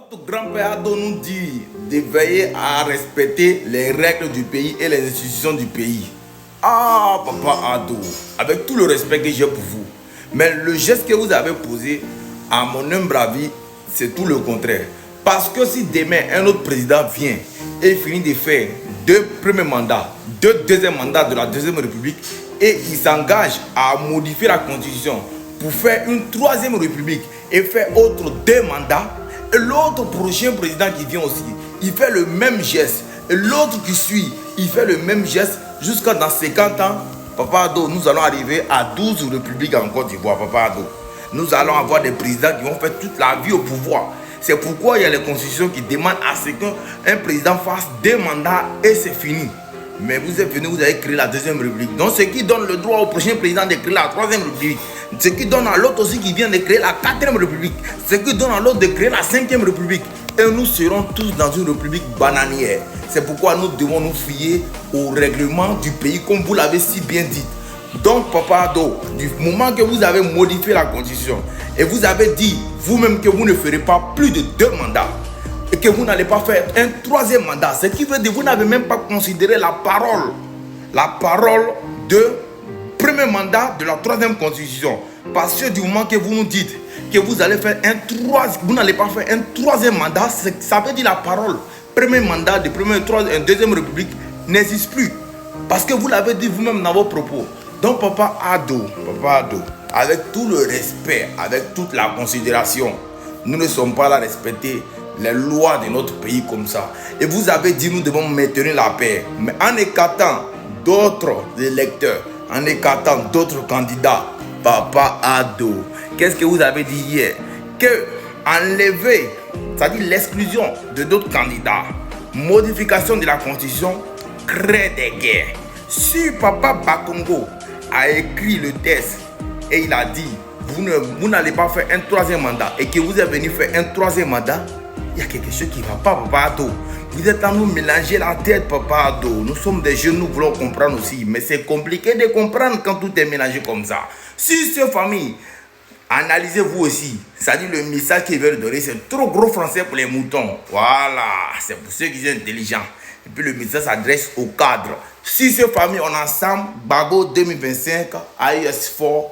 Notre grand-père Ado nous dit de veiller à respecter les règles du pays et les institutions du pays. Ah, papa Ado, avec tout le respect que j'ai pour vous, mais le geste que vous avez posé, à mon humble avis, c'est tout le contraire. Parce que si demain un autre président vient et finit de faire deux premiers mandats, deux deuxièmes mandats de la Deuxième République et il s'engage à modifier la Constitution pour faire une troisième République et faire autre deux mandats, et l'autre prochain président qui vient aussi, il fait le même geste, et l'autre qui suit, il fait le même geste jusqu'à dans 50 ans, papa Ado, nous allons arriver à 12 républiques en Côte d'Ivoire, papa Ado. Nous allons avoir des présidents qui vont faire toute la vie au pouvoir. C'est pourquoi il y a les constitutions qui demandent à ce qu'un président fasse deux mandats et c'est fini. Mais vous êtes venu, vous avez créé la Deuxième République. Donc ce qui donne le droit au prochain président de créer la Troisième République. Ce qui donne à l'autre aussi qui vient de créer la Quatrième République. Ce qui donne à l'autre de créer la Cinquième République. Et nous serons tous dans une république bananière. C'est pourquoi nous devons nous fier au règlement du pays comme vous l'avez si bien dit. Donc papa Ado, du moment que vous avez modifié la constitution et vous avez dit vous-même que vous ne ferez pas plus de deux mandats et que vous n'allez pas faire un troisième mandat, ce qui veut dire que vous n'avez même pas considéré la parole de premier mandat de la troisième constitution. Parce que du moment que vous nous dites que vous allez faire vous n'allez pas faire un troisième mandat, ça veut dire la parole premier mandat de première, troisième, deuxième république n'existe plus. Parce que vous l'avez dit vous-même dans vos propos. Donc papa Ado, avec tout le respect, avec toute la considération, nous ne sommes pas là à respecter les lois de notre pays comme ça. Et vous avez dit nous devons maintenir la paix. Mais en écartant d'autres électeurs, en écartant d'autres candidats, papa Ado, qu'est-ce que vous avez dit hier? Que enlever, c'est-à-dire l'exclusion de d'autres candidats, modification de la constitution, crée des guerres. Si papa Bakongo a écrit le texte et il a dit vous n'allez pas faire un troisième mandat et que vous êtes venu faire un troisième mandat, il y a quelque chose qui ne va pas, papa Ado. Vous êtes en nous mélanger la tête, papa Ado. Nous sommes des jeunes, nous voulons comprendre aussi, mais c'est compliqué de comprendre quand tout est mélangé comme ça. Si ces familles, analysez-vous aussi, c'est-à-dire le message qu'ils veulent donner, c'est trop gros français pour les moutons. Voilà, c'est pour ceux qui sont intelligents. Et puis le message s'adresse au cadre. Si ces familles, on ensemble, Bago 2025, AIS4,